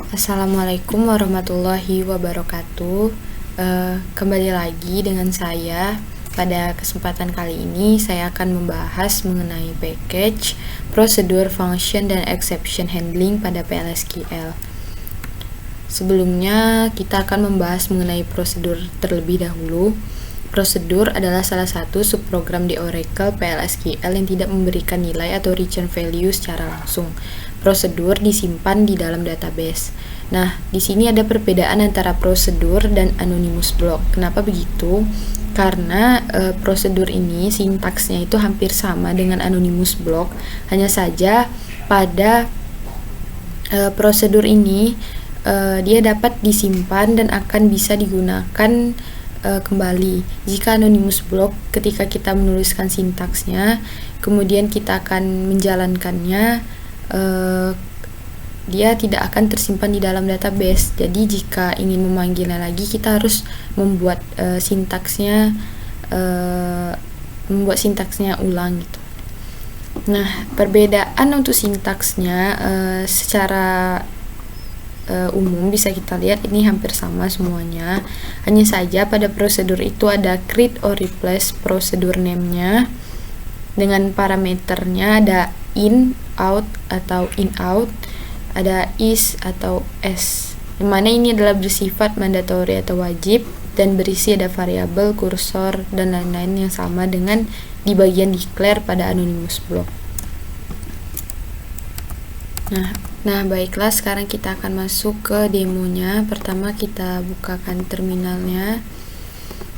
Assalamualaikum warahmatullahi wabarakatuh. Kembali lagi dengan saya. Pada kesempatan kali ini saya akan membahas mengenai package, prosedur, function, dan exception handling pada PLSQL. Sebelumnya kita akan membahas mengenai prosedur terlebih dahulu. Prosedur adalah salah satu subprogram di Oracle PLSQL yang tidak memberikan nilai atau return value secara langsung. Prosedur disimpan di dalam database. Nah, di sini ada perbedaan antara prosedur dan anonymous block. Kenapa begitu? Karena prosedur ini sintaksnya itu hampir sama dengan anonymous block. Hanya saja pada prosedur ini dia dapat disimpan dan akan bisa digunakan kembali. Jika anonymous block, ketika kita menuliskan sintaksnya, kemudian kita akan menjalankannya, dia tidak akan tersimpan di dalam database. Jadi jika ingin memanggilnya lagi, kita harus membuat sintaksnya ulang gitu. Nah, perbedaan untuk sintaksnya secara umum bisa kita lihat ini hampir sama semuanya. Hanya saja pada prosedur itu ada create or replace prosedur name-nya. Dengan parameternya ada in, out, atau in out, ada is atau s, dimana ini adalah bersifat mandatory atau wajib dan berisi ada variabel, kursor, dan lain-lain yang sama dengan di bagian declare pada anonymous block. Nah baiklah, sekarang kita akan masuk ke demonya. Pertama kita bukakan terminalnya,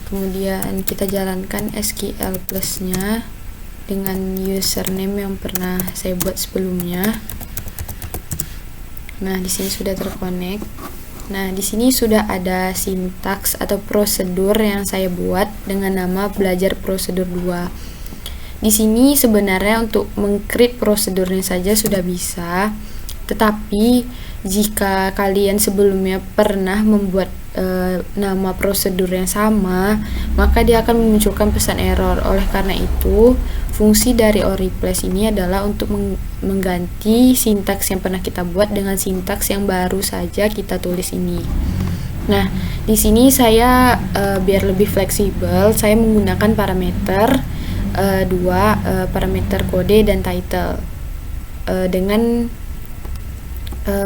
kemudian kita jalankan SQL Plus-nya dengan username yang pernah saya buat sebelumnya. Nah, di sini sudah terkonek. Nah, di sini sudah ada sintaks atau prosedur yang saya buat dengan nama belajar prosedur 2. Di sini sebenarnya untuk meng-create prosedurnya saja sudah bisa. Tetapi jika kalian sebelumnya pernah membuat nama prosedur yang sama, maka dia akan memunculkan pesan error. Oleh karena itu, fungsi dari OReplace ini adalah untuk mengganti sintaks yang pernah kita buat dengan sintaks yang baru saja kita tulis ini. Nah, di sini saya biar lebih fleksibel, saya menggunakan parameter dua parameter kode dan title dengan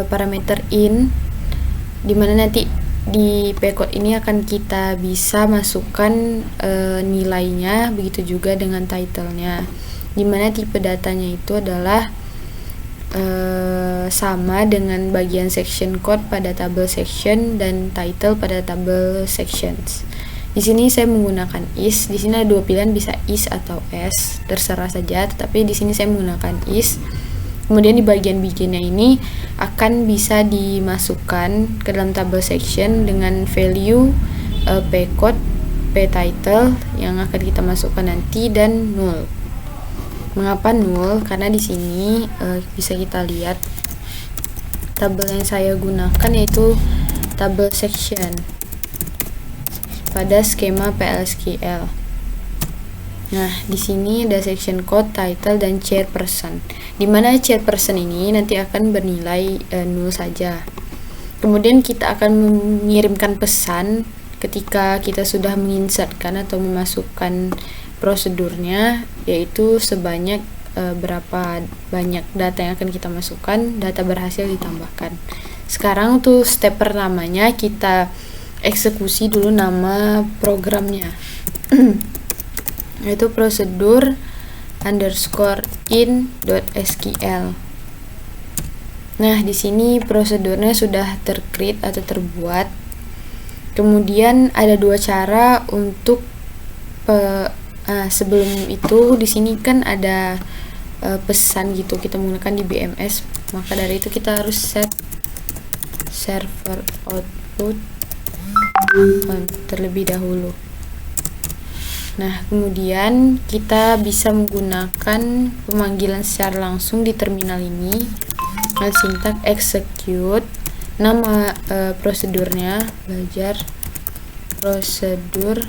parameter in, dimana nanti di pcode ini akan kita bisa masukkan nilainya, begitu juga dengan titlenya, dimana tipe datanya itu adalah sama dengan bagian section code pada tabel section dan title pada tabel sections. Di sini saya menggunakan is. Di sini ada dua pilihan, bisa is atau s, terserah saja, tetapi di sini saya menggunakan is. Kemudian di bagian bikinnya ini akan bisa dimasukkan ke dalam tabel section dengan value pcode, ptitle yang akan kita masukkan nanti, dan null. Mengapa null? Karena di sini bisa kita lihat tabel yang saya gunakan yaitu tabel section pada skema PLSQL. Nah, di sini ada section code, title, dan chairperson. Di mana chairperson ini nanti akan bernilai 0 saja. Kemudian kita akan mengirimkan pesan ketika kita sudah menginsertkan atau memasukkan prosedurnya, yaitu sebanyak berapa banyak data yang akan kita masukkan, data berhasil ditambahkan. Sekarang untuk step pertamanya kita eksekusi dulu nama programnya. Yaitu prosedur _in.sql. Nah, di sini prosedurnya sudah tercreate atau terbuat. Kemudian ada dua cara untuk sebelum itu di sini kan ada pesan gitu, kita menggunakan di BMS. Maka dari itu kita harus set server output terlebih dahulu. Nah, kemudian kita bisa menggunakan pemanggilan secara langsung di terminal ini dengan sintak execute, nama prosedurnya belajar prosedur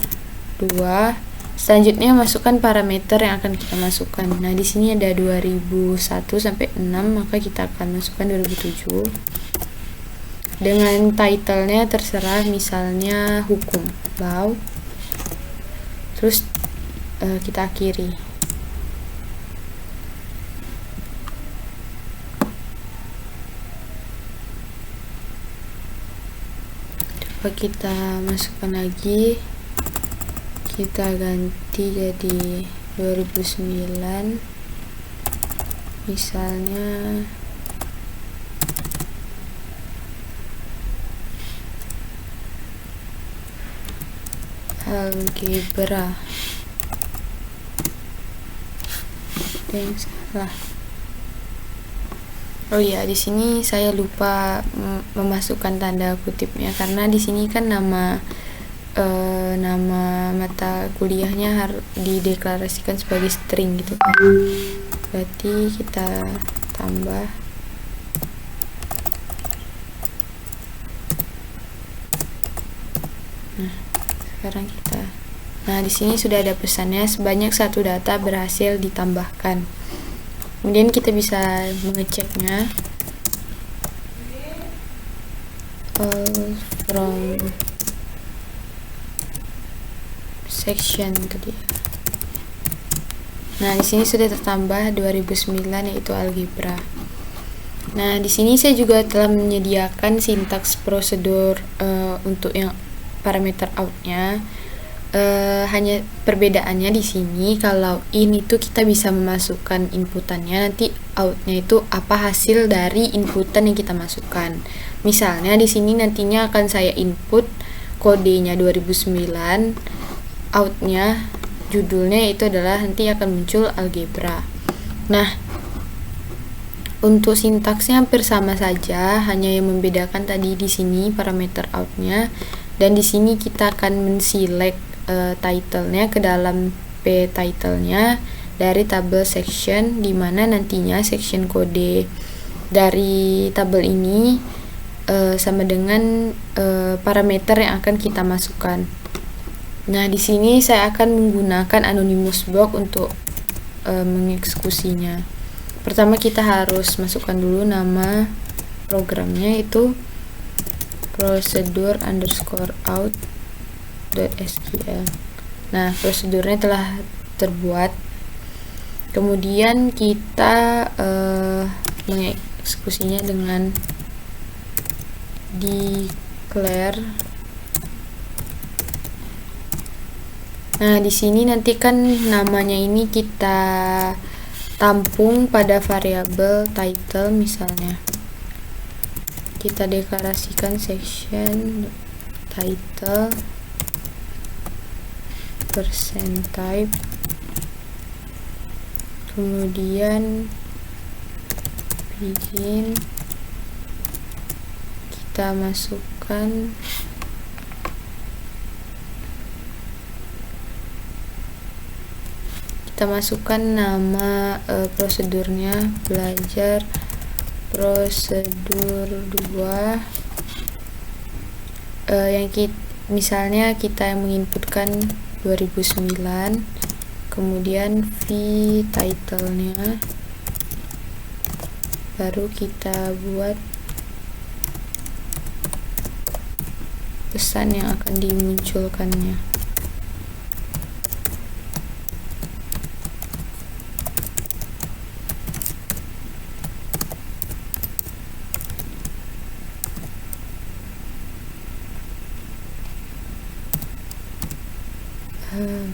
2. Selanjutnya masukkan parameter yang akan kita masukkan. Nah, di sini ada 2001 sampai 6, maka kita akan masukkan 2007. dengan title-nya terserah, misalnya hukum, law, terus kita akhiri. Coba kita masukkan lagi, kita ganti jadi 2009, misalnya algebra. Yang salah. Oh iya, di sini saya lupa memasukkan tanda kutipnya karena di sini kan nama mata kuliahnya harus dideklarasikan sebagai string gitu kan. Berarti kita tambah. Nah, di sini sudah ada pesannya, sebanyak 1 data berhasil ditambahkan. Kemudian kita bisa mengeceknya. All from section tadi. Nah, di sini sudah tertambah 2009 yaitu algebra. Nah, di sini saya juga telah menyediakan sintaks prosedur untuk yang parameter out-nya. Hanya perbedaannya di sini, kalau in itu kita bisa memasukkan inputannya, nanti outnya itu apa hasil dari inputan yang kita masukkan. Misalnya di sini nantinya akan saya input kodenya 2009, outnya judulnya itu adalah nanti akan muncul algebra. Nah, untuk sintaksnya hampir sama saja, hanya yang membedakan tadi di sini parameter outnya, dan di sini kita akan menselect title-nya ke dalam p title-nya dari tabel section, di mana nantinya section kode dari tabel ini sama dengan parameter yang akan kita masukkan. Nah, di sini saya akan menggunakan anonymous block untuk mengeksekusinya. Pertama kita harus masukkan dulu nama programnya, itu procedure_out.sql. Nah, prosedurnya telah terbuat. Kemudian kita mengeksekusinya dengan declare. Nah, di sini nanti kan namanya ini kita tampung pada variabel title, misalnya kita deklarasikan section title %type, kemudian begin, kita masukkan nama prosedurnya, belajar prosedur 2, yang misalnya kita menginputkan 2009, kemudian v title-nya, baru kita buat pesan yang akan dimunculkannya.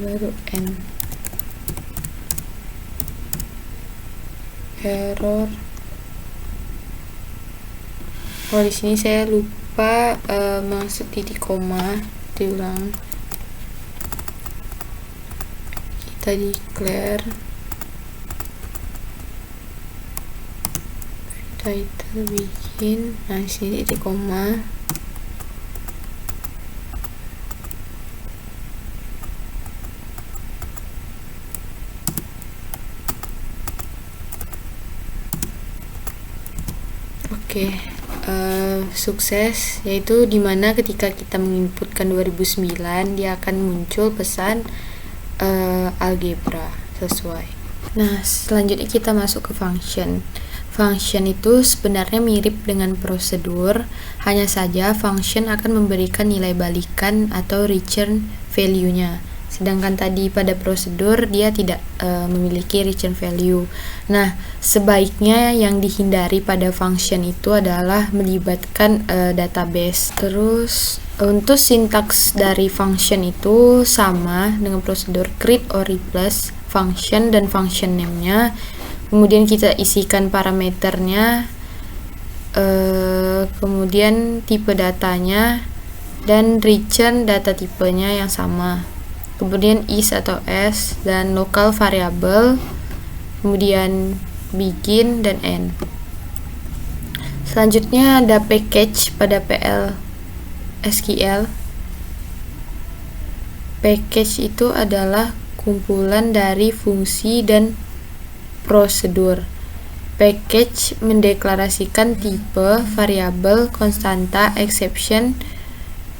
Baru n error. Oh, di sini saya lupa masuk titik koma, diulang. Kita declare title begin. Nah, sini titik koma. Oke, sukses, yaitu dimana ketika kita menginputkan 2009 dia akan muncul pesan algebra sesuai. Nah, selanjutnya kita masuk ke function. function itu sebenarnya mirip dengan prosedur, hanya saja function akan memberikan nilai balikan atau return value-nya. Sedangkan tadi pada prosedur dia tidak memiliki return value. Nah, sebaiknya yang dihindari pada function itu adalah melibatkan database. Terus untuk sintaks dari function itu sama dengan prosedur, create or replace function dan function name-nya. Kemudian kita isikan parameternya, kemudian tipe datanya, dan return data tipenya yang sama. Kemudian is atau s, dan local variable, kemudian begin dan end. Selanjutnya ada package pada PL SQL. Package itu adalah kumpulan dari fungsi dan prosedur. Package mendeklarasikan tipe, variabel, konstanta, exception,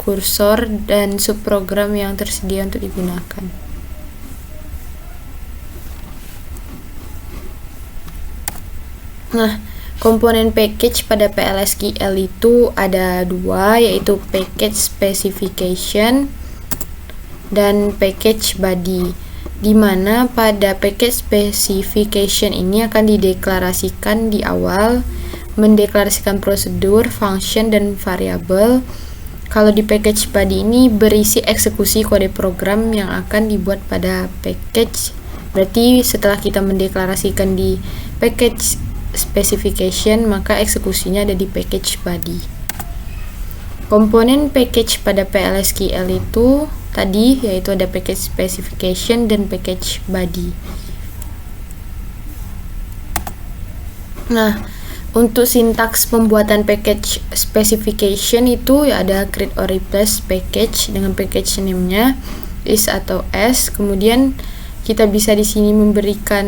kursor, dan subprogram yang tersedia untuk digunakan. Nah, komponen package pada PL/SQL itu ada dua, yaitu package specification dan package body, di mana pada package specification ini akan dideklarasikan di awal, mendeklarasikan prosedur, function, dan variabel. Kalau di package body ini berisi eksekusi kode program yang akan dibuat pada package. Berarti setelah kita mendeklarasikan di package specification, maka eksekusinya ada di package body. Komponen package pada PL/SQL itu tadi yaitu ada package specification dan package body. Nah, untuk sintaks pembuatan package specification itu ya ada create or replace package dengan package name-nya is atau s. Kemudian kita bisa di sini memberikan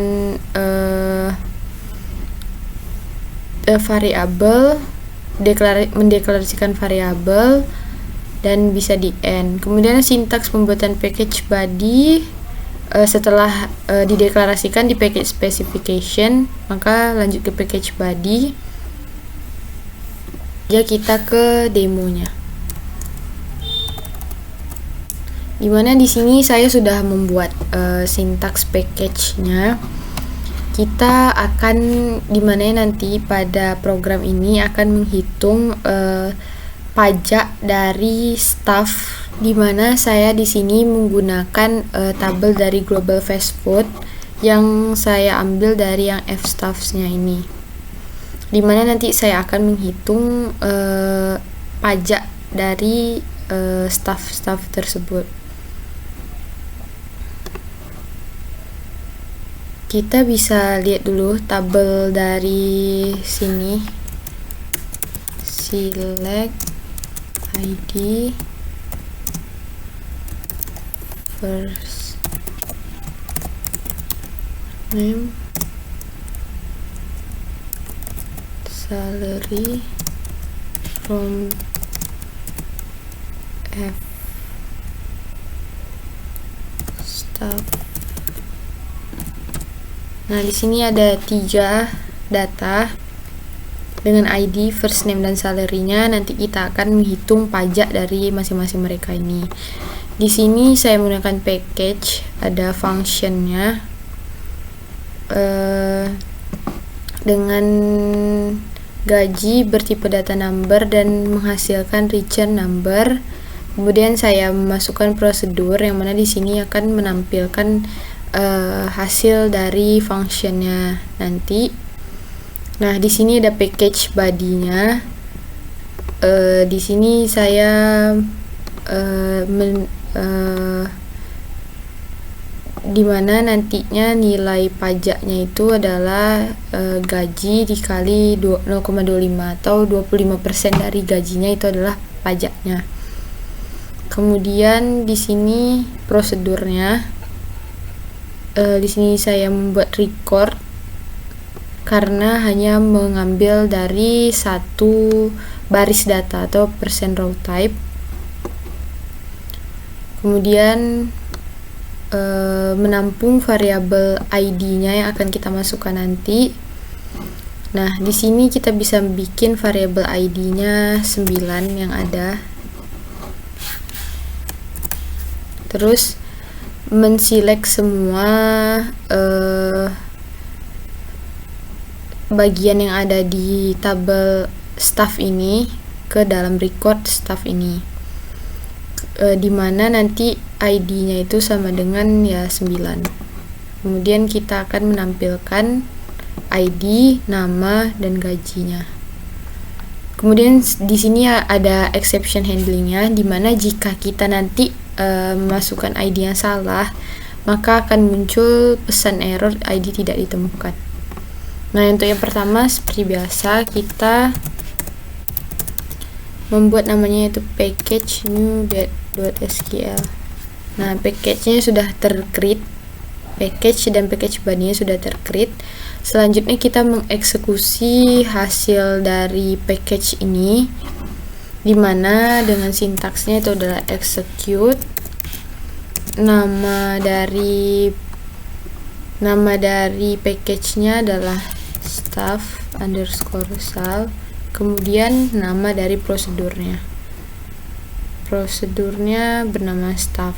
variabel, mendeklarasikan variabel, dan bisa di end. Kemudian sintaks pembuatan package body setelah dideklarasikan di package specification, maka lanjut ke package body. Ya, kita ke demonya. Dimana di sini saya sudah membuat sintaks package-nya. Kita akan dimana nanti pada program ini akan menghitung pajak dari staff, dimana saya di sini menggunakan tabel dari Global Fast Food yang saya ambil dari yang fstaffs-nya ini, dimana nanti saya akan menghitung pajak dari staff tersebut. Kita bisa lihat dulu tabel dari sini, select ID first name salary from F staff. Nah, di sini ada 3 data dengan ID, first name, dan salary-nya. Nanti kita akan menghitung pajak dari masing-masing mereka ini. Di sini saya menggunakan package, ada function-nya dengan gaji bertipe data number dan menghasilkan return number. Kemudian saya memasukkan prosedur yang mana di sini akan menampilkan hasil dari functionnya nanti. Nah, di sini ada package body-nya. Di sini saya dimana nantinya nilai pajaknya itu adalah gaji dikali 0,25 atau 25% dari gajinya itu adalah pajaknya. Kemudian di sini prosedurnya. Di sini saya membuat record karena hanya mengambil dari satu baris data atau percent row type. Kemudian menampung variabel ID-nya yang akan kita masukkan nanti. Nah, di sini kita bisa bikin variabel ID-nya 9 yang ada. Terus menselect semua bagian yang ada di tabel staff ini ke dalam record staff ini, dimana nanti ID-nya itu sama dengan ya 9. Kemudian kita akan menampilkan ID, nama, dan gajinya. Kemudian di sini ada exception handlingnya, dimana jika kita nanti memasukkan ID yang salah, maka akan muncul pesan error ID tidak ditemukan. Nah, untuk yang pertama seperti biasa kita membuat namanya itu package new.sql. Nah, package-nya sudah tercreate, package dan package body-nya sudah tercreate. Selanjutnya kita mengeksekusi hasil dari package ini, dimana dengan sintaksnya itu adalah execute, nama dari package-nya adalah staff underscore sal, kemudian nama dari prosedurnya bernama staff.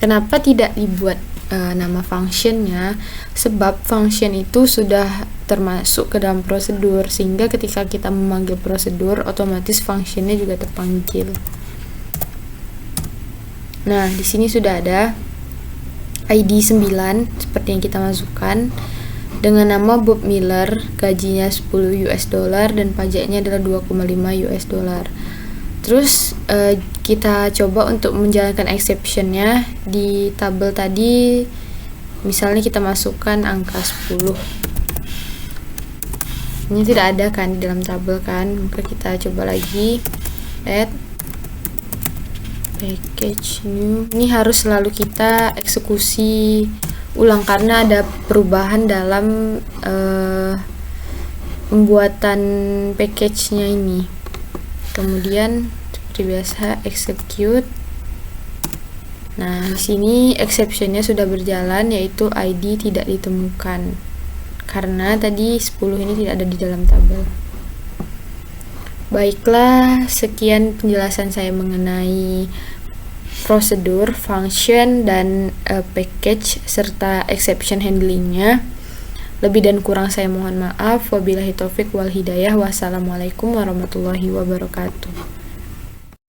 Kenapa tidak dibuat nama functionnya? Sebab function itu sudah termasuk ke dalam prosedur, sehingga ketika kita memanggil prosedur otomatis functionnya juga terpanggil. Nah, di sini sudah ada ID 9 seperti yang kita masukkan dengan nama Bob Miller, gajinya $10 dan pajaknya adalah $2,5. Terus kita coba untuk menjalankan exceptionnya di tabel tadi. Misalnya kita masukkan angka 10. Ini tidak ada kan di dalam tabel kan, maka kita coba lagi add package new. Ini harus selalu kita eksekusi ulang karena ada perubahan dalam pembuatan package-nya ini. Kemudian seperti biasa execute. Nah, di sini exception-nya sudah berjalan, yaitu ID tidak ditemukan karena tadi 10 ini tidak ada di dalam tabel. Baiklah, sekian penjelasan saya mengenai prosedur, function, dan package serta exception handlingnya. Lebih dan kurang saya mohon maaf. Wabillahi taufik wal hidayah. Wassalamualaikum warahmatullahi wabarakatuh.